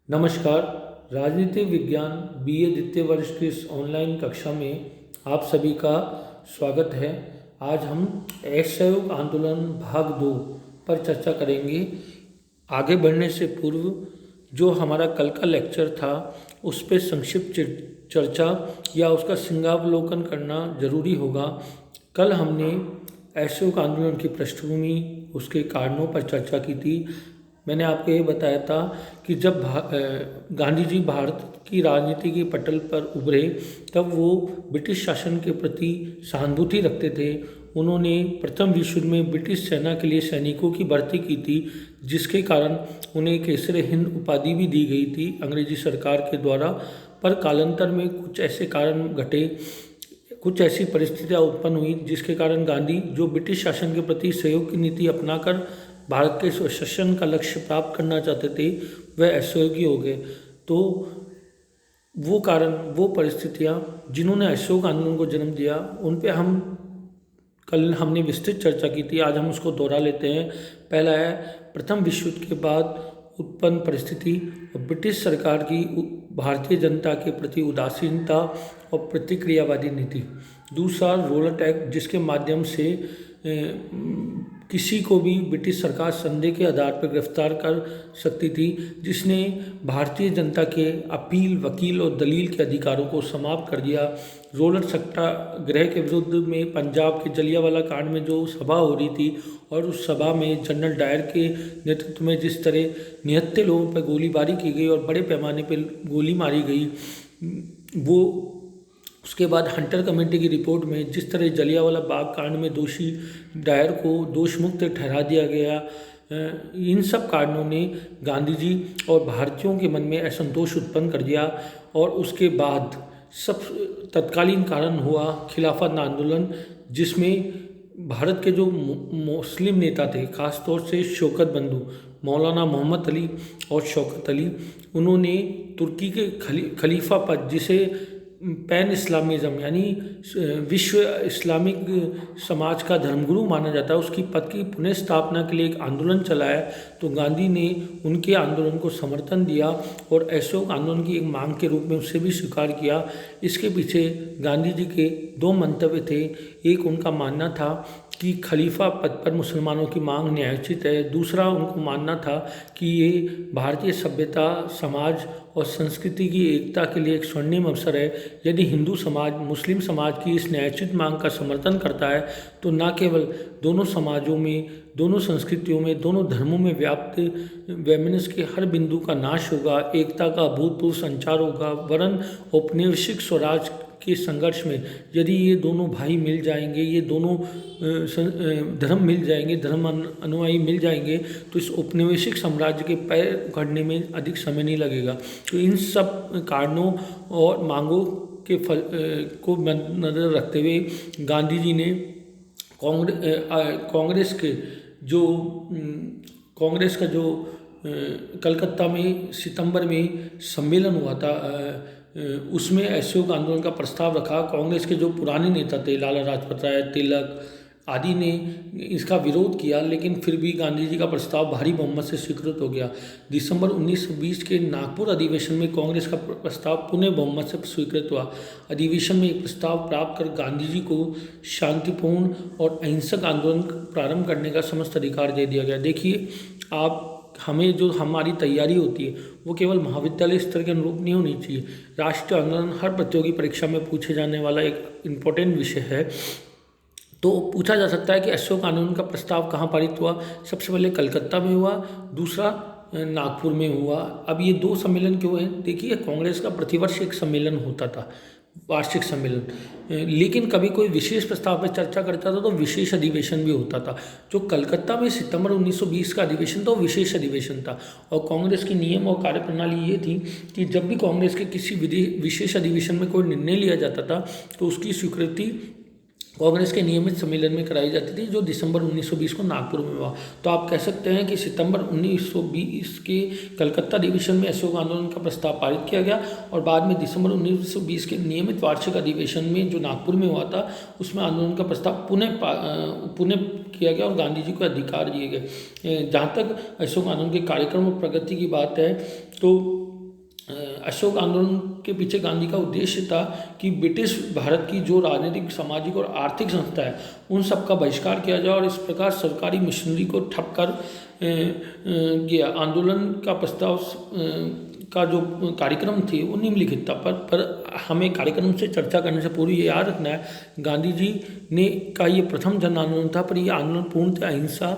नमस्कार। राजनीति विज्ञान बीए द्वितीय वर्ष की इस ऑनलाइन कक्षा में आप सभी का स्वागत है। आज हम असहयोग आंदोलन भाग 2 पर चर्चा करेंगे। आगे बढ़ने से पूर्व जो हमारा कल का लेक्चर था उस पर संक्षिप्त चर्चा या उसका सिंहावलोकन करना जरूरी होगा। कल हमने असहयोग आंदोलन की पृष्ठभूमि, उसके कारणों पर चर्चा की थी। मैंने आपको ये बताया था कि जब गांधी जी भारत की राजनीति के पटल पर उभरे तब वो ब्रिटिश शासन के प्रति सहानुभूति रखते थे। उन्होंने प्रथम विश्व युद्ध में ब्रिटिश सेना के लिए सैनिकों की भर्ती की थी, जिसके कारण उन्हें केसर हिंद उपाधि भी दी गई थी अंग्रेजी सरकार के द्वारा। पर कालांतर में कुछ ऐसे कारण घटे, कुछ ऐसी परिस्थितियाँ उत्पन्न हुई जिसके कारण गांधी जो ब्रिटिश शासन के प्रति सहयोग की नीति अपनाकर भारत के स्वशासन का लक्ष्य प्राप्त करना चाहते थे, वह असहयोगी हो गए। तो वो कारण, वो परिस्थितियाँ जिन्होंने असहयोग आंदोलन को जन्म दिया, उन पे कल हमने विस्तृत चर्चा की थी। आज हम उसको दोहरा लेते हैं। पहला है प्रथम विश्व युद्ध के बाद उत्पन्न परिस्थिति और ब्रिटिश सरकार की भारतीय जनता के प्रति उदासीनता और प्रतिक्रियावादी नीति। दूसरा रोलट एक्ट, जिसके माध्यम से किसी को भी ब्रिटिश सरकार संदेह के आधार पर गिरफ्तार कर सकती थी, जिसने भारतीय जनता के अपील, वकील और दलील के अधिकारों को समाप्त कर दिया। रोलट सत्याग्रह के विरुद्ध में पंजाब के जलियांवाला कांड में जो सभा हो रही थी और उस सभा में जनरल डायर के नेतृत्व में जिस तरह निहत्थे लोगों पर गोलीबारी की गई और बड़े पैमाने पर गोली मारी गई, वो उसके बाद हंटर कमेटी की रिपोर्ट में जिस तरह जलियांवाला बाग कांड में दोषी डायर को दोष मुक्त ठहरा दिया गया, इन सब कारणों ने गांधी जी और भारतीयों के मन में असंतोष उत्पन्न कर दिया। और उसके बाद सब तत्कालीन कारण हुआ खिलाफत आंदोलन, जिसमें भारत के जो मुस्लिम नेता थे, खासतौर से शौकत बंधु मौलाना मोहम्मद अली और शौकत अली, उन्होंने तुर्की के खलीफा पद, जिसे पैन इस्लामिज़म यानी विश्व इस्लामिक समाज का धर्मगुरु माना जाता है, उसकी पद की पुनः स्थापना के लिए एक आंदोलन चलाया। तो गांधी ने उनके आंदोलन को समर्थन दिया और असहयोग आंदोलन की एक मांग के रूप में उसे भी स्वीकार किया। इसके पीछे गांधी जी के दो मंतव्य थे। एक, उनका मानना था कि खलीफा पद पर मुसलमानों की मांग न्यायोचित है। दूसरा, उनको मानना था कि ये भारतीय सभ्यता, समाज और संस्कृति की एकता के लिए एक स्वर्णिम अवसर है। यदि हिंदू समाज मुस्लिम समाज की इस न्यायोचित मांग का समर्थन करता है तो न केवल दोनों समाजों में, दोनों संस्कृतियों में, दोनों धर्मों में व्याप्त वैमनस्य के हर बिंदु का नाश होगा, एकता का अभूतपूर्व संचार होगा, वरन औपनिवेशिक स्वराज के संघर्ष में यदि ये दोनों भाई मिल जाएंगे, ये दोनों धर्म मिल जाएंगे, धर्म अनुयायी मिल जाएंगे, तो इस औपनिवेशिक साम्राज्य के पैर उखड़ने में अधिक समय नहीं लगेगा। तो इन सब कारणों और मांगों के फल को मद्देनजर रखते हुए गांधी जी ने कांग्रेस का जो कलकत्ता में सितंबर में सम्मेलन हुआ था, उसमें असहयोग आंदोलन का प्रस्ताव रखा। कांग्रेस के जो पुराने नेता थे, लाला लाजपत राय, तिलक आदि ने इसका विरोध किया, लेकिन फिर भी गांधी जी का प्रस्ताव भारी बहुमत से स्वीकृत हो गया। दिसंबर 1920 के नागपुर अधिवेशन में कांग्रेस का प्रस्ताव पुनः बहुमत से स्वीकृत हुआ। अधिवेशन में एक प्रस्ताव प्राप्त कर गांधी जी को शांतिपूर्ण और अहिंसक आंदोलन प्रारंभ करने का समस्त अधिकार दे दिया गया। देखिए, हमें जो हमारी तैयारी होती है वो केवल महाविद्यालय स्तर के अनुरूप नहीं होनी चाहिए। राष्ट्रीय आंदोलन हर प्रतियोगी परीक्षा में पूछे जाने वाला एक इम्पोर्टेंट विषय है। तो पूछा जा सकता है कि असहयोग आंदोलन का प्रस्ताव कहाँ पारित हुआ। सबसे पहले कलकत्ता में हुआ, दूसरा नागपुर में हुआ। अब ये दो सम्मेलन क्यों हैं? देखिए, कांग्रेस का प्रतिवर्ष एक सम्मेलन होता था, वार्षिक सम्मेलन, लेकिन कभी कोई विशेष प्रस्ताव पर चर्चा करता था तो विशेष अधिवेशन भी होता था। जो कलकत्ता में सितंबर 1920 का अधिवेशन था वो विशेष अधिवेशन था। और कांग्रेस की नियम और कार्यप्रणाली ये थी कि जब भी कांग्रेस के किसी विशेष अधिवेशन में कोई निर्णय लिया जाता था तो उसकी स्वीकृति कांग्रेस के नियमित सम्मेलन में कराई जाती थी, जो दिसंबर 1920 को नागपुर में हुआ। तो आप कह सकते हैं कि सितंबर 1920 के कलकत्ता अधिवेशन में असहयोग आंदोलन का प्रस्ताव पारित किया गया और बाद में दिसंबर 1920 के नियमित वार्षिक अधिवेशन में जो नागपुर में हुआ था, उसमें आंदोलन का प्रस्ताव पुनः किया गया और गांधी जी को अधिकार दिए गए। जहाँ तक असहयोग आंदोलन के कार्यक्रम और प्रगति की बात है, तो अशोक आंदोलन के पीछे गांधी का उद्देश्य था कि ब्रिटिश भारत की जो राजनीतिक, सामाजिक और आर्थिक संस्था है, उन सब का बहिष्कार किया जाए और इस प्रकार सरकारी मिशनरी को ठप कर गया। आंदोलन का प्रस्ताव का जो कार्यक्रम थे वो निम्नलिखित था, पर हमें कार्यक्रम से चर्चा करने से पूर्व ये याद रखना है, गांधी जी ने का ये प्रथम जन आंदोलन था, पर यह आंदोलन पूर्णतः अहिंसा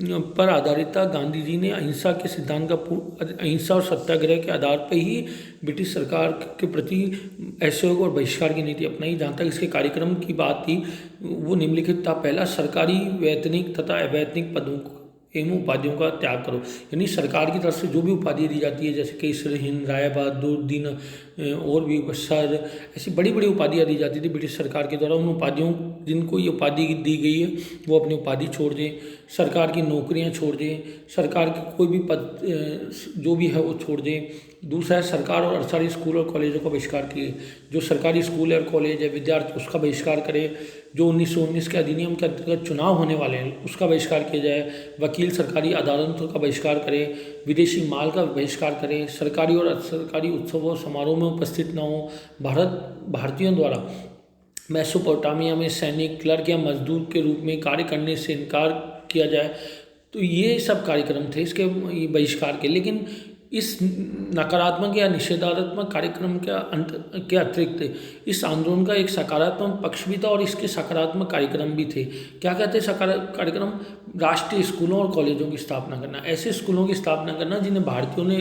पर आधारित था। गांधी जी ने अहिंसा के सिद्धांत का अहिंसा और सत्याग्रह के आधार पर ही ब्रिटिश सरकार के प्रति असहयोग और बहिष्कार की नीति अपनाई। जहाँ तक इसके कार्यक्रम की बात थी, वो निम्नलिखित था। पहला, सरकारी, वैतनिक तथा अवैतनिक पदों एवं उपाधियों का त्याग करो। यानी सरकार की तरफ से जो भी उपाधि दी जाती है, जैसे केसरी हिंद, राय बहादुर, दिन और भी सर, ऐसी बड़ी बड़ी उपाधियाँ दी जाती थी ब्रिटिश सरकार के द्वारा, उन उपाधियों, जिनको ये उपाधि दी गई है वो अपनी उपाधि छोड़ दें, सरकार की नौकरियां छोड़ दें, सरकार के कोई भी पद जो भी है वो छोड़ दें। दूसरा है, सरकार और सरकारी स्कूल और कॉलेजों का बहिष्कार किए। जो सरकारी स्कूल और कॉलेज है, विद्यार्थी, उसका बहिष्कार करें। जो 1919 के अधिनियम के अंतर्गत चुनाव होने वाले हैं, उसका बहिष्कार किया जाए। वकील सरकारी अदालतों का बहिष्कार करें। विदेशी माल का बहिष्कार करें। सरकारी और सरकारी उत्सवों समारोह में उपस्थित न हो। भारतीयों द्वारा मेसोपोटामिया में सैनिक, क्लर्क या मजदूर के रूप में कार्य करने से इनकार किया जाए। तो ये सब कार्यक्रम थे इसके बहिष्कार के। लेकिन इस नकारात्मक या निषेधात्मक कार्यक्रम के अतिरिक्त इस आंदोलन का एक सकारात्मक पक्ष भी था और इसके सकारात्मक कार्यक्रम भी थे। क्या कहते हैं सकारात्मक कार्यक्रम? राष्ट्रीय स्कूलों और कॉलेजों की स्थापना करना, ऐसे स्कूलों की स्थापना करना जिन्हें भारतीयों ने,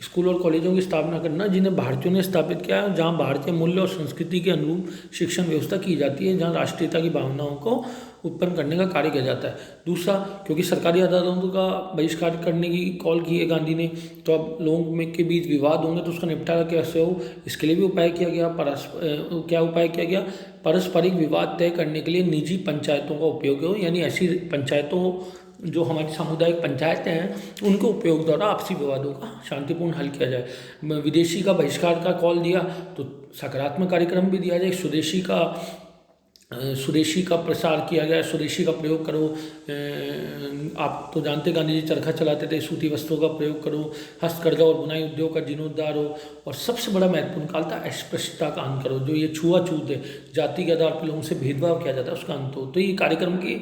स्कूल और कॉलेजों की स्थापना करना जिन्हें भारतीयों ने स्थापित किया है, जहाँ भारतीय मूल्य और संस्कृति के अनुरूप शिक्षण व्यवस्था की जाती है, जहाँ राष्ट्रीयता की भावनाओं को उत्पन्न करने का कार्य किया जाता है। दूसरा, क्योंकि सरकारी अदालतों का बहिष्कार करने की कॉल की है गांधी ने, तो अब लोगों में के बीच विवाद होंगे तो उसका निपटारा कैसे हो, इसके लिए भी उपाय किया गया। क्या उपाय किया गया? पारस्परिक विवाद तय करने के लिए निजी पंचायतों का उपयोग हो, यानी ऐसी पंचायतों जो हमारी सामुदायिक पंचायतें हैं, उनके उपयोग द्वारा आपसी विवादों का शांतिपूर्ण हल किया जाए। विदेशी का बहिष्कार का कॉल दिया तो सकारात्मक कार्यक्रम भी दिया जाए। स्वदेशी का प्रसार किया गया, स्वदेशी का प्रयोग करो। आप तो जानते गांधी जी चरखा चलाते थे, सूती वस्त्रों का प्रयोग करो, हस्तकरघा और बुनाई उद्योग का जीर्णोद्धार हो, और सबसे बड़ा महत्वपूर्ण काल था अस्पृश्यता का अंत करो। जो ये छुआछूत है, जाति के आधार पर लोगों से भेदभाव किया जाता है, उसका अंत हो। तो ये कार्यक्रम के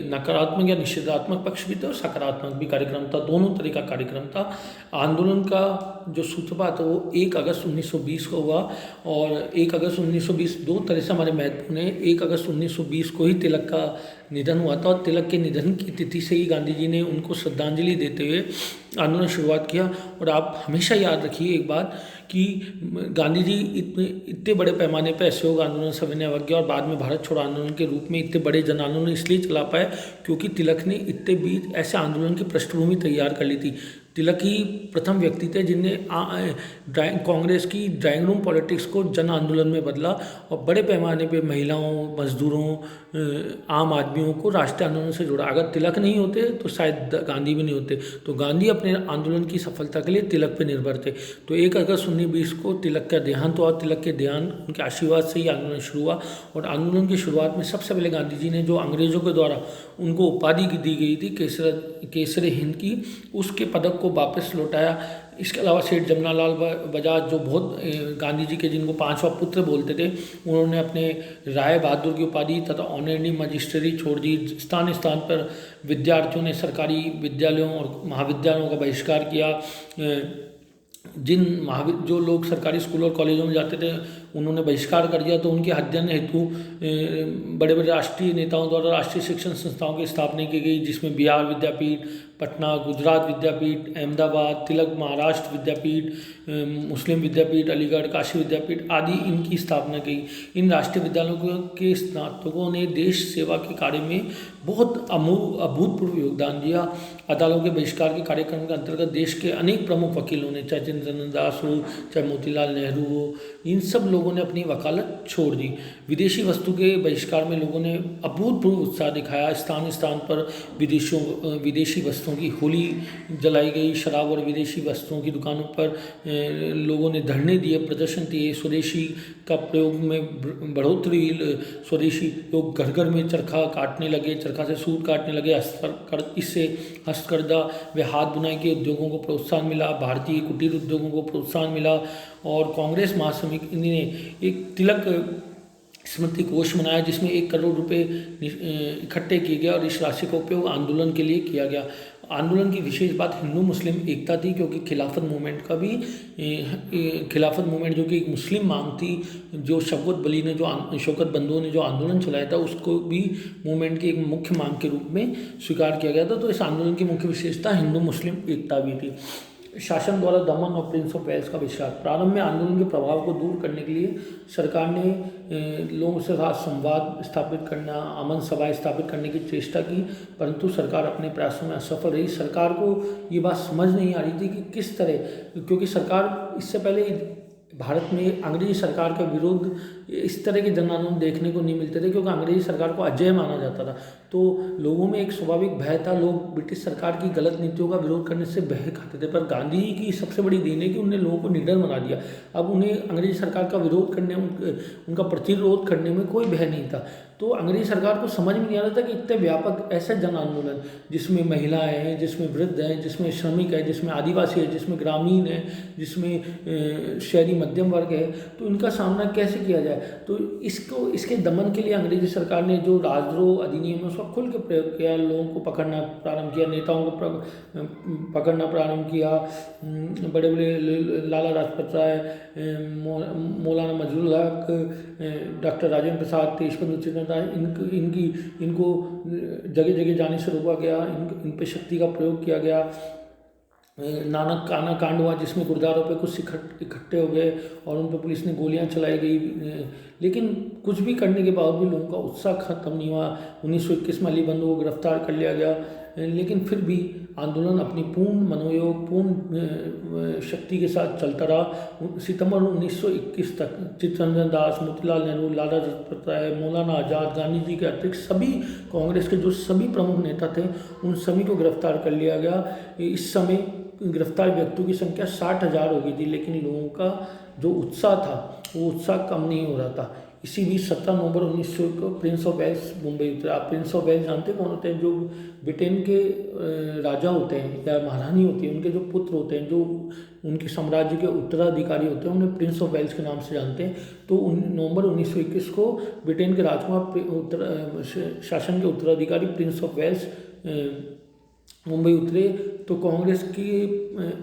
नकारात्मक या निषेधात्मक पक्ष भी थे और सकारात्मक भी कार्यक्रम था, दोनों तरह का कार्यक्रम था। आंदोलन का जो सूत्रपात है वो 1 अगस्त 1920 को हुआ, और 1 अगस्त 1920 दो तरह से हमारे महत्वपूर्ण है। 1 अगस्त 1920 को ही तिलक का निधन हुआ था, और तिलक के निधन की तिथि से ही गांधी जी ने उनको श्रद्धांजलि देते हुए आंदोलन शुरुआत किया। और आप हमेशा याद रखिए एक बात कि गांधी जी इतने बड़े पैमाने पर असहयोग आंदोलन, सविनय अवज्ञा और बाद में भारत छोड़ो आंदोलन के रूप में इतने बड़े जन आंदोलन इसलिए चला पाए क्योंकि तिलक ने इतने बीच ऐसे आंदोलन की पृष्ठभूमि तैयार कर ली थी। तिलक ही प्रथम व्यक्ति थे जिनने कांग्रेस की ड्राइंग रूम पॉलिटिक्स को जन आंदोलन में बदला और बड़े पैमाने पे महिलाओं, मजदूरों, आम आदमियों को राष्ट्रीय आंदोलन से जोड़ा। अगर तिलक नहीं होते तो शायद गांधी भी नहीं होते। तो गांधी अपने आंदोलन की सफलता के लिए तिलक पर निर्भर थे। तो 1 अगस्त 1920 को तिलक का देहांत हुआ। तिलक के देहांत, उनके आशीर्वाद से ही आंदोलन शुरू हुआ। और आंदोलन की शुरुआत में सबसे पहले गांधी जी ने जो अंग्रेजों के द्वारा उनको उपाधि दी गई थी केसरी हिंद की, उसके पदक को वापस लौटाया। इसके अलावा सेठ जमनालाल बजाज, जो बहुत गांधी जी के जिनको 5वां पुत्र बोलते थे, उन्होंने अपने राय बहादुर की उपाधि तथा ऑनररी मजिस्ट्री छोड़ दी। स्थान स्थान पर विद्यार्थियों ने सरकारी विद्यालयों और महाविद्यालयों का बहिष्कार किया। जो लोग सरकारी स्कूल और कॉलेजों में जाते थे उन्होंने बहिष्कार कर दिया। तो उनके अध्ययन हेतु बड़े बड़े राष्ट्रीय नेताओं द्वारा राष्ट्रीय शिक्षण संस्थाओं की स्थापना की गई, जिसमें बिहार विद्यापीठ, पटना, गुजरात विद्यापीठ, अहमदाबाद, तिलक महाराष्ट्र विद्यापीठ, मुस्लिम विद्यापीठ, अलीगढ़, काशी विद्यापीठ आदि इनकी स्थापना की। इन राष्ट्रीय विद्यालयों के स्नातकों ने देश सेवा के कार्य में बहुत अभूतपूर्व योगदान दिया। अदालतों के बहिष्कार के कार्यक्रम के अंतर्गत देश के अनेक प्रमुख वकीलों ने, चाहे जितेंद्र दास हो, चाहे मोतीलाल नेहरू हो, इन सब लोगों ने अपनी वकालत छोड़ दी। विदेशी वस्तु के बहिष्कार में लोगों ने अभूतपूर्व उत्साह दिखाया। स्थान स्थान पर विदेशी वस्तुओं की होली जलाई गई। शराब और विदेशी वस्तुओं की दुकानों पर लोगों ने धरने दिए, प्रदर्शन दिए। स्वदेशी का प्रयोग में बढ़ोतरी, स्वदेशी लोग घर घर में चरखा काटने लगे, चरखा से सूत काटने लगे। इससे हस्तकरघा व हाथ बुनाई के उद्योगों को प्रोत्साहन मिला, भारतीय कुटीर उद्योगों को प्रोत्साहन मिला। और कांग्रेस महासमिति ने एक तिलक स्मृति कोष बनाया जिसमें 1 करोड़ रुपए इकट्ठे किए गए और इस राशि का उपयोग आंदोलन के लिए किया गया। आंदोलन की विशेष बात हिंदू मुस्लिम एकता थी, क्योंकि खिलाफत मूवमेंट का भी खिलाफत मूवमेंट जो कि एक मुस्लिम मांग थी, जो शौकत बंधुओं ने जो आंदोलन चलाया था उसको भी मूवमेंट की एक मुख्य मांग के रूप में स्वीकार किया गया था। तो इस आंदोलन की मुख्य विशेषता हिंदू मुस्लिम एकता भी थी। शासन द्वारा दमन और प्रिंस ऑफ वेल्स का बहिष्कार। प्रारंभ में आंदोलन के प्रभाव को दूर करने के लिए सरकार ने लोगों से साथ संवाद स्थापित करना, अमन सभाएं स्थापित करने की चेष्टा की, परंतु सरकार अपने प्रयासों में असफल रही। सरकार को ये बात समझ नहीं आ रही थी कि किस तरह, क्योंकि सरकार इससे पहले भारत में अंग्रेजी सरकार का विरोध इस तरह के जन आंदोलन देखने को नहीं मिलते थे, क्योंकि अंग्रेजी सरकार को अजय माना जाता था। तो लोगों में एक स्वाभाविक भय था, लोग ब्रिटिश सरकार की गलत नीतियों का विरोध करने से भय खाते थे। पर गांधी जी की सबसे बड़ी देन है कि उन्होंने लोगों को निडर बना दिया। अब उन्हें अंग्रेजी सरकार का विरोध करने, उनका प्रतिरोध करने में कोई भय नहीं था। तो अंग्रेजी सरकार को समझ में नहीं आ रहा था कि इतने व्यापक ऐसे जन आंदोलन जिसमें महिलाएं हैं, जिसमें वृद्ध हैं, जिसमें श्रमिक है, जिसमें आदिवासी है, जिसमें ग्रामीण है, जिसमें शहरी मध्यम वर्ग है, तो इनका सामना कैसे किया जाए। तो इसके दमन के लिए अंग्रेजी सरकार ने जो राजद्रोह अधिनियम है उसका खुल के प्रयोग किया। लोगों को पकड़ना प्रारंभ किया, नेताओं को पकड़ना प्रारंभ किया। बड़े बड़े लाला लाजपत राय, मौलाना मजरूल हक, डॉक्टर राजेंद्र प्रसाद, तेजबंधु चिन्नदास, इनको जगह जगह जाने से रोका गया। इन पे शक्ति का प्रयोग किया गया। नानक काना कांड हुआ जिसमें गुरुद्वारों पे कुछ इकट्ठे हो गए और उन पर पुलिस ने गोलियां चलाई गई। लेकिन कुछ भी करने के बावजूद लोगों का उत्साह खत्म नहीं हुआ। 1921 में अली बंधु को गिरफ्तार कर लिया गया, लेकिन फिर भी आंदोलन अपनी पूर्ण मनोयोग, पूर्ण शक्ति के साथ चलता रहा। सितंबर 1921 तक चित्तरंजन दास, मोतीलाल नेहरू, लाला लाजपत राय, मौलाना आज़ाद, गांधी जी के अतिरिक्त सभी कांग्रेस के जो सभी प्रमुख नेता थे उन सभी को गिरफ्तार कर लिया गया। इस समय गिरफ्तार व्यक्तियों की संख्या 60,000 हो गई थी, लेकिन लोगों का जो उत्साह था वो उत्साह कम नहीं हो रहा था। इसी बीच 17 नवंबर 1900 को प्रिंस ऑफ वेल्स मुंबई उतरे। आप प्रिंस ऑफ वेल्स जानते कौन होते हैं? जो ब्रिटेन के राजा होते हैं या महारानी होती है, उनके जो पुत्र होते हैं, जो उनके साम्राज्य के उत्तराधिकारी होते हैं, उन्हें प्रिंस ऑफ वेल्स के नाम से जानते हैं। तो नवंबर 1921 को ब्रिटेन के राजकुमार शासन के उत्तराधिकारी प्रिंस ऑफ वेल्स मुंबई उतरे। तो कांग्रेस के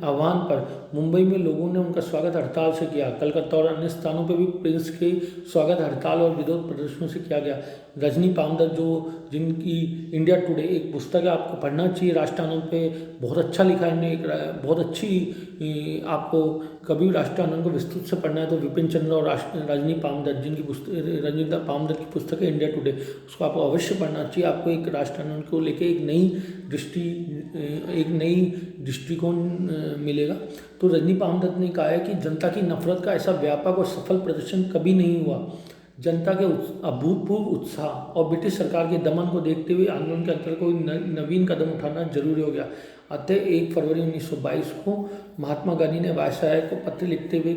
आह्वान पर मुंबई में लोगों ने उनका स्वागत हड़ताल से किया। कलकत्ता और अन्य स्थानों पर भी प्रिंस के स्वागत हड़ताल और विरोध प्रदर्शनों से किया गया। रजनी पामदत्त, जिनकी इंडिया टुडे एक पुस्तक है, आपको पढ़ना चाहिए, राष्ट्र आंदोलन पे बहुत अच्छा लिखा है इन्होंने, एक बहुत अच्छी, आपको कभी भी राष्ट्र आंदोलन को विस्तृत से पढ़ना है तो विपिन चंद्र और रजनी पामदत्त, जिनकी रजनी पामदत्त की पुस्तक है इंडिया टुडे, उसको आपको अवश्य पढ़ना चाहिए। आपको एक राष्ट्र आंदोलन को लेकर एक नई दृष्टिकोण मिलेगा। तो रजनी पामदत्त ने कहा है कि जनता की नफरत का ऐसा व्यापक और सफल प्रदर्शन कभी नहीं हुआ। जनता के अभूतपूर्व उत्साह और ब्रिटिश सरकार के दमन को देखते हुए आंदोलन के अंतर्गत कोई नवीन कदम उठाना जरूरी हो गया। अतः 1 फरवरी 1922 को महात्मा गांधी ने वायसराय को पत्र लिखते हुए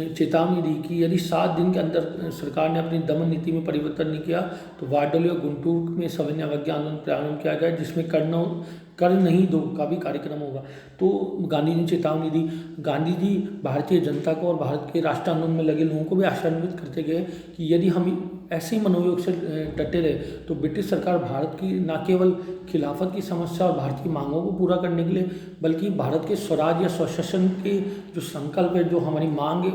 चेतावनी दी कि यदि 7 दिन के अंदर सरकार ने अपनी दमन नीति में परिवर्तन नहीं किया तो वारडोली और गुंटूर में सविनय अवज्ञा आंदोलन प्रारंभ किया गया, जिसमें कर नहीं दो का भी कार्यक्रम होगा। तो गांधी जी ने चेतावनी दी। गांधी जी भारतीय जनता को और भारत के राष्ट्र आंदोलन में लगे लोगों को भी आशान्वित करते गए कि यदि हम ऐसे ही मनोयोग से डटे रहे तो ब्रिटिश सरकार भारत की न केवल खिलाफत की समस्या और भारतीय मांगों को पूरा करने के लिए बल्कि भारत के स्वराज या स्वशासन के जो संकल्प है, जो हमारी मांग है,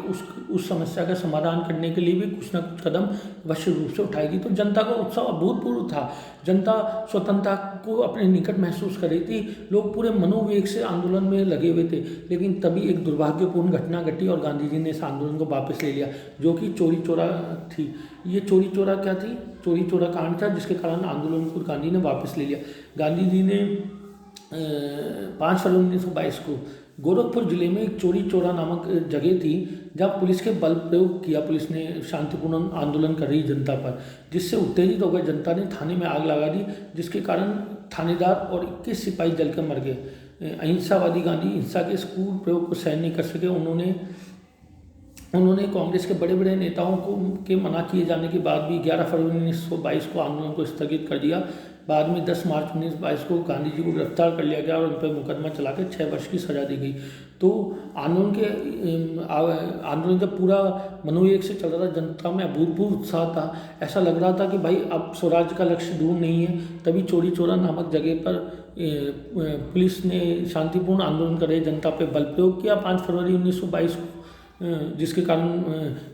उस समस्या का समाधान करने के लिए भी कुछ ना कुछ कदम अवश्य रूप से उठाएगी। तो जनता का उत्साह अभूतपूर्व था। जनता स्वतंत्रता को अपने निकट महसूस कर रही थी। लोग पूरे मनोवेग से आंदोलन में लगे हुए थे। लेकिन तभी एक दुर्भाग्यपूर्ण घटना घटी और गांधी जी ने इस आंदोलन को वापस ले लिया, जो कि चोरी चोरा थी। ये चोरी चोरा क्या थी? चोरी चोरा कांड था, जिसके कारण आंदोलन को गांधी ने वापस ले लिया। गांधी जी ने 5 फरवरी 1922 को गोरखपुर जिले में एक चोरी चोरा नामक जगह थी, जहाँ पुलिस के बल प्रयोग किया। पुलिस ने शांतिपूर्ण आंदोलन कर रही जनता पर, जिससे उत्तेजित होकर जनता ने थाने में आग लगा दी, जिसके कारण थानेदार और 21 सिपाही जलकर मर गए। अहिंसावादी गांधी हिंसा के इस क्रूर प्रयोग को सहन नहीं कर सके। उन्होंने कांग्रेस के बड़े बड़े नेताओं के मना किए जाने के बाद भी 11 फरवरी 1922 को आंदोलन को स्थगित कर दिया। बाद में 10 मार्च 1922 को गांधी जी को गिरफ्तार कर लिया गया और उन पर मुकदमा चलाकर 6 वर्ष की सजा दी गई। तो आंदोलन जब पूरा मनोवेग से चल रहा था, जनता में अभूतपूर्व उत्साह था। ऐसा लग रहा था कि भाई अब स्वराज का लक्ष्य दूर नहीं है। तभी चोरी चोरा नामक जगह पर पुलिस ने शांतिपूर्ण आंदोलन कर रही जनता पर बल प्रयोग किया 5 फरवरी 1922 को, जिसके कारण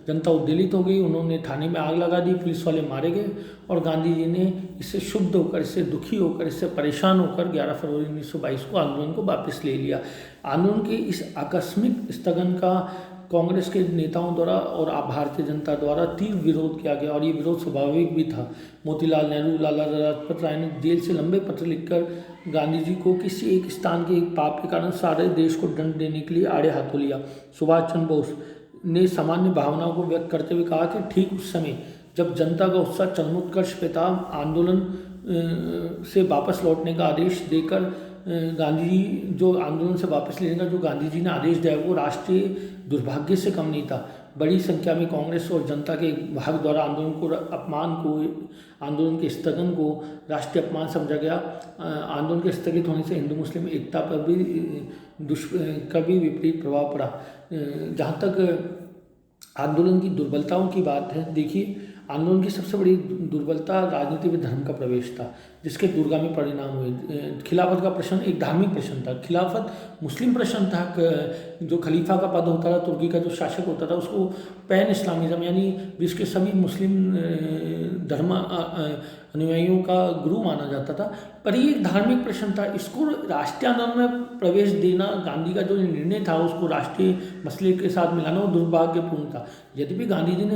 जनता उद्वेलित हो गई। उन्होंने थाने में आग लगा दी, पुलिस वाले मारे गए और गांधी जी ने इससे क्षुब्ध होकर, इससे दुखी होकर, इससे परेशान होकर 11 फरवरी 1922 को आंदोलन को वापस ले लिया। आंदोलन के इस आकस्मिक स्थगन का कांग्रेस के नेताओं द्वारा और भारतीय जनता द्वारा तीव्र विरोध किया गया और ये विरोध स्वाभाविक भी था। मोतीलाल नेहरू, लाला लाजपत राय ने जेल से लंबे पत्र लिखकर गांधी जी को किसी एक स्थान के एक पाप के कारण सारे देश को दंड देने के लिए आड़े हाथों लिया। सुभाष चंद्र बोस ने सामान्य भावनाओं को व्यक्त करते हुए कहा कि ठीक उस समय जब जनता का उत्साह चरमोत्कर्ष पे था, आंदोलन से वापस लौटने का आदेश देकर गांधी जी जो आंदोलन से वापस लेने का जो गांधी जी ने आदेश दिया वो राष्ट्रीय दुर्भाग्य से कम नहीं था। बड़ी संख्या में कांग्रेस और जनता के एक भाग द्वारा आंदोलन के स्थगन को राष्ट्रीय अपमान समझा गया। आंदोलन के स्थगित होने से हिंदू मुस्लिम एकता पर भी विपरीत प्रभाव पड़ा। जहाँ तक आंदोलन की दुर्बलताओं की बात है, देखिए आंदोलन की सबसे बड़ी दुर्बलता राजनीति में धर्म का प्रवेश था, जिसके दूरगामी परिणाम हुए। खिलाफत का प्रश्न एक धार्मिक प्रश्न था। खिलाफत मुस्लिम प्रश्न था। जो खलीफा का पद होता था, तुर्की का जो शासक होता था, उसको पैन इस्लामिज्म यानी विश्व के सभी मुस्लिम धर्म अनुयायियों का गुरु माना जाता था। पर ये एक धार्मिक प्रश्न था। इसको राष्ट्रीय आंदोलन में प्रवेश देना, गांधी का जो निर्णय था उसको राष्ट्रीय मसले के साथ मिलाना, वो दुर्भाग्यपूर्ण था। यद्यपि गांधी जी ने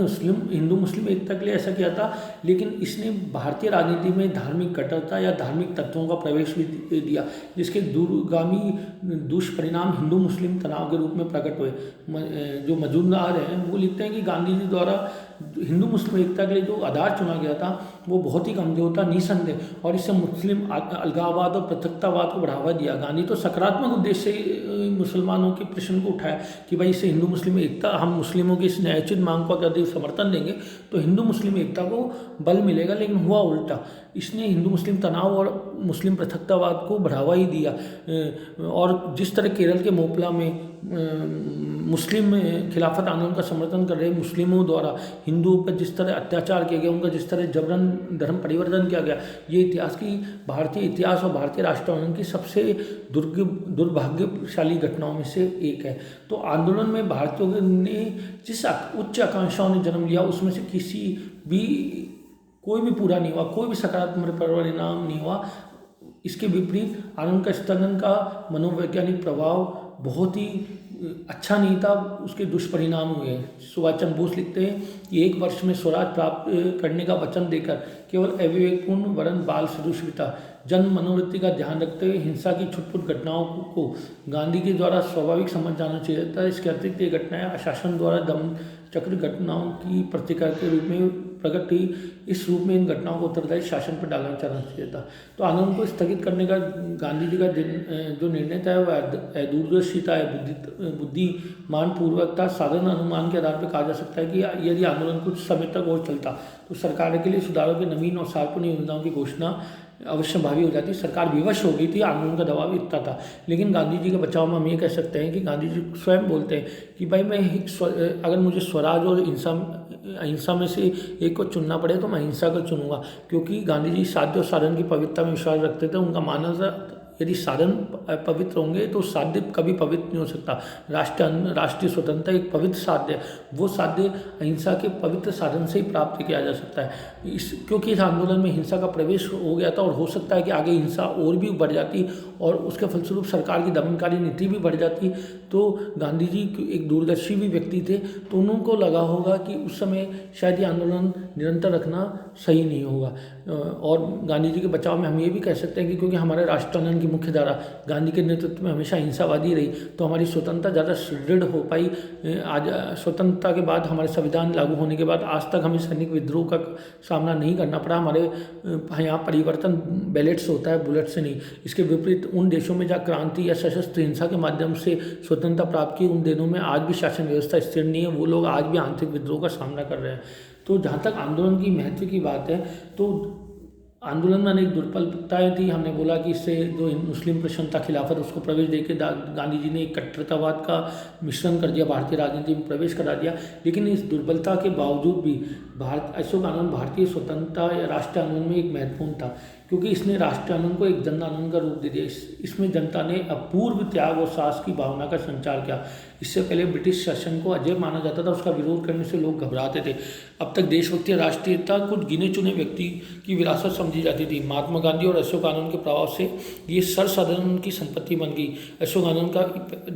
हिंदू मुस्लिम एकता के लिए ऐसा किया था, लेकिन इसने भारतीय राजनीति में धार्मिक कट्टरता या धार्मिक तत्वों का प्रवेश भी दिया, जिसके दूरगामी दुष्परिणाम हिंदू मुस्लिम तनाव के रूप में प्रकट हुए। जो मजूमदार हैं वो लिखते हैं कि गांधी जी द्वारा हिंदू मुस्लिम एकता के लिए जो आधार चुना गया था वो बहुत ही कमजोर था, निसंदेह, और इससे मुस्लिम अलगाववाद और पृथकतावाद को बढ़ावा दिया। गांधी तो सकारात्मक उद्देश्य से मुसलमानों के प्रश्न को उठाया कि भाई इससे हिंदू मुस्लिम एकता, हम मुस्लिमों की इस न्यायोचित मांग को अगर समर्थन देंगे तो हिंदू मुस्लिम एकता को बल मिलेगा। लेकिन हुआ उल्टा, इसने हिंदू मुस्लिम तनाव और मुस्लिम पृथकतावाद को बढ़ावा ही दिया। और जिस तरह केरल के मोपला में मुस्लिम खिलाफत आंदोलन का समर्थन कर रहे मुस्लिमों द्वारा हिंदुओं पर जिस तरह अत्याचार किया गया, उनका जिस तरह जबरन धर्म परिवर्तन किया गया, ये भारतीय इतिहास और भारतीय राष्ट्र की सबसे दुर्भाग्यशाली घटनाओं में से एक है। तो आंदोलन में भारतीयों ने जिस उच्च आकांक्षाओं ने जन्म लिया उसमें से कोई भी पूरा नहीं हुआ, कोई भी सकारात्मक परिणाम नहीं हुआ। इसके विपरीत आंदोलन का स्थगन का मनोवैज्ञानिक प्रभाव बहुत ही अच्छा नहीं था, उसके दुष्परिणाम हुए। सुभाष चंद्र बोस लिखते हैं कि 1 वर्ष में स्वराज प्राप्त करने का वचन देकर केवल अविवेकपूर्ण वरन बाल सदृश था। जन मनोवृत्ति का ध्यान रखते हुए हिंसा की छुटपुट घटनाओं को गांधी के द्वारा स्वाभाविक समझ जाना चाहिए था। इसके अतिरिक्त ये घटनाएं अशासन द्वारा दमन चक्र घटनाओं की प्रतिक्रिया के रूप में प्रकट हुई। इस रूप में इन घटनाओं को उत्तरदायी शासन पर डालना चाहिए था। तो आंदोलन को स्थगित करने का गांधी जी का जो निर्णय था वह दूरदर्शी था, बुद्धिमान पूर्वक था। साधारण अनुमान के आधार पर कहा जा सकता है कि यदि आंदोलन कुछ समय तक और चलता तो सरकार के लिए सुधारों के नवीन और सार्वजनिक योजनाओं की घोषणा अवश्यंभावी हो जाती, सरकार विवश हो गई थी, आंदोलन का दबाव इतना था। लेकिन गांधी जी के बचाव में हम ये कह सकते हैं कि गांधी जी स्वयं बोलते हैं कि भाई मैं अगर मुझे स्वराज और अहिंसा में से एक को चुनना पड़े तो मैं अहिंसा को चुनूंगा, क्योंकि गांधी जी साध्य और साधन की पवित्रता में विश्वास रखते थे। उनका मानना था यदि साधन पवित्र होंगे तो साध्य कभी पवित्र नहीं हो सकता। राष्ट्रीय स्वतंत्रता एक पवित्र साध्य है, वो साध्य अहिंसा के पवित्र साधन से ही प्राप्त किया जा सकता है। क्योंकि इस आंदोलन में हिंसा का प्रवेश हो गया था और हो सकता है कि आगे हिंसा और भी बढ़ जाती और उसके फलस्वरूप सरकार की दमनकारी नीति भी बढ़ जाती। तो गांधी जी एक दूरदर्शी भी व्यक्ति थे, तो उनको लगा होगा कि उस समय शायद ये आंदोलन निरंतर रखना सही नहीं होगा। और गांधी जी के बचाव में हम ये भी कह सकते हैं कि क्योंकि हमारे राष्ट्र आंदोलन की मुख्य धारा गांधी के नेतृत्व में हमेशा हिंसावादी रही, तो हमारी स्वतंत्रता ज़्यादा सुदृढ़ हो पाई। आज स्वतंत्रता के बाद हमारे संविधान लागू होने के बाद आज तक हमें सैनिक विद्रोह का सामना नहीं करना पड़ा। हमारे यहाँ परिवर्तन बैलेट से होता है, बुलेट से नहीं। इसके विपरीत उन देशों में जहाँ क्रांति या सशस्त्र हिंसा के माध्यम से स्वतंत्रता प्राप्त की, उन दिनों में आज भी शासन व्यवस्था स्थिर नहीं है, वो लोग आज भी आंतरिक विद्रोह का सामना कर रहे हैं। तो जहाँ तक आंदोलन की महत्व की बात है, तो आंदोलन में अनेक दुर्बलताएं थी। हमने बोला कि इससे जो मुस्लिम प्रसन्नता खिलाफत उसको प्रवेश देके गांधी जी ने एक कट्टरतावाद का मिश्रण कर दिया, भारतीय राजनीति में प्रवेश करा दिया। लेकिन इस दुर्बलता के बावजूद भी अशोक आनंद भारतीय स्वतंत्रता या राष्ट्रीय आंदोलन में एक महत्वपूर्ण था, क्योंकि इसने राष्ट्रीय आंदोलन को एक जन आंदोलन का रूप दे दिया। इसमें जनता ने अपूर्व त्याग और साहस की भावना का संचार किया। इससे पहले ब्रिटिश शासन को अजय माना जाता था, उसका विरोध करने से लोग घबराते थे। अब तक देशभक्ति या राष्ट्रीयता कुछ गिने चुने व्यक्ति की विरासत समझी जाती थी। महात्मा गांधी और अशोक आनंद के प्रभाव से ये सर्वसाधारण की संपत्ति बन गई। अशोक आनंद का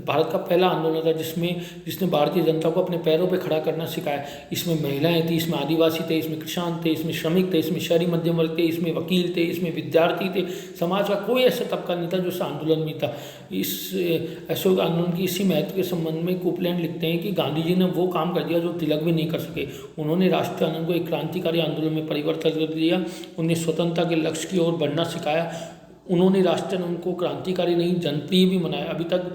भारत का पहला आंदोलन था जिसने भारतीय जनता को अपने पैरों पर खड़ा करना सिखाया। इसमें महिलाएं थी, इसमें आदिवासी थे, इसमें किसान थे, इसमें श्रमिक थे, इसमें शहरी मध्यम वर्ग थे, इसमें वकील थे, इसमें विद्यार्थी थे। समाज का कोई ऐसा तबका नहीं था जो इस आंदोलन में था। इस अशोक आंदोलन की इसी महत्व के संबंध में कोपलैंड लिखते हैं कि गांधी जी ने वो काम कर दिया जो तिलक भी नहीं कर सके। उन्होंने राष्ट्रीय आंदोलन को एक क्रांतिकारी आंदोलन में परिवर्तित कर दिया। उन्हें स्वतंत्रता के लक्ष्य की ओर बढ़ना सिखाया। उन्होंने राष्ट्रीय आंदोलन को क्रांतिकारी नहीं जनप्रिय भी बनाया। अभी तक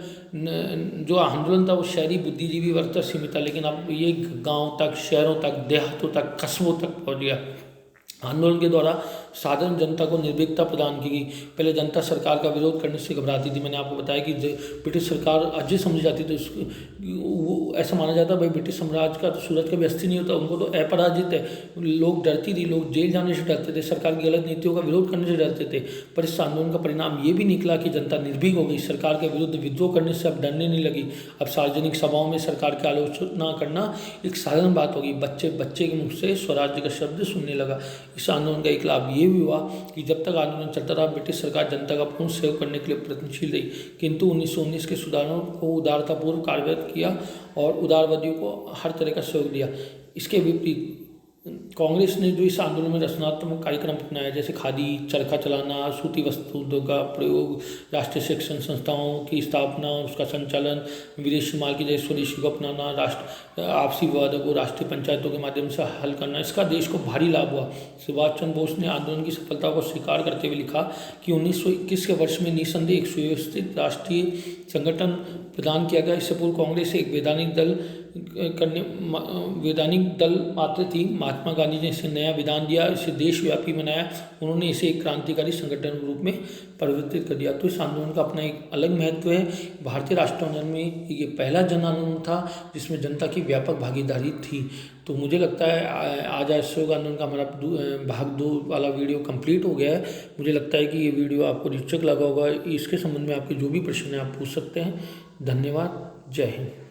जो आंदोलन था वो शहरी बुद्धिजीवी वर्ग तक सीमित था, लेकिन अब ये गांव तक, शहरों तक, देहातों तक, कस्बों तक पहुंच गया। आंदोलन के द्वारा साधारण जनता को निर्भीकता प्रदान की गई। पहले जनता सरकार का विरोध करने से घबराती थी। मैंने आपको बताया कि ब्रिटिश सरकार अजय समझी जाती थी, वो ऐसा माना जाता भाई ब्रिटिश साम्राज्य का तो सूरज का भी अस्थि नहीं होता, उनको तो अपराजित है। लोग डरती थी, लोग जेल जाने से डरते थे, सरकार की गलत नीतियों का विरोध करने से डरते थे। पर इस आंदोलन का परिणाम ये भी निकला कि जनता निर्भीक हो गई। सरकार के विरुद्ध विद्रोह करने से अब डरने नहीं लगी। अब सार्वजनिक सभाओं में सरकार की आलोचना करना एक साधारण बात होगी। बच्चे के मुख से स्वराज्य का शब्द सुनने लगा। इस आंदोलन का एक लाभ ये भी हुआ कि जब तक आंदोलन चलता रहा, ब्रिटिश सरकार जनता का पूर्ण सहयोग करने के लिए प्रयत्नशील रही। किंतु 1919 के सुधारों को उदारतापूर्व कार्यान्वित किया और उदारवादियों को हर तरह का सहयोग दिया। इसके विपरीत कांग्रेस ने जो इस आंदोलन में रचनात्मक कार्यक्रम अपनाया, जैसे खादी, चरखा चलाना, सूती वस्त्र उद्योग का प्रयोग, राष्ट्रीय शिक्षण संस्थाओं की स्थापना और उसका संचालन, विदेशी माल की जगह स्वदेशी को अपनाना, आपसी विवादों को राष्ट्रीय पंचायतों के माध्यम से हल करना, इसका देश को भारी लाभ हुआ। सुभाष चंद्र बोस ने आंदोलन की सफलता को स्वीकार करते हुए लिखा कि 1921 के वर्ष में निसंदेह एक सुव्यवस्थित राष्ट्रीय संगठन प्रदान किया गया। इससे पूर्व कांग्रेस एक वैधानिक दल मात्र थी। महात्मा गांधी ने इसे नया विधान दिया, इसे देशव्यापी बनाया। उन्होंने इसे एक क्रांतिकारी संगठन के रूप में परिवर्तित कर दिया। तो इस आंदोलन का अपना एक अलग महत्व है। भारतीय राष्ट्र आंदोलन में ये पहला जन आंदोलन था जिसमें जनता की व्यापक भागीदारी थी। तो मुझे लगता है आज अशोक आंदोलन का हमारा भाग 2 वाला वीडियो कंप्लीट हो गया है। मुझे लगता है कि ये वीडियो आपको रोचक लगा होगा। इसके संबंध में आपके जो भी प्रश्न हैं आप पूछ सकते हैं। धन्यवाद। जय हिंद।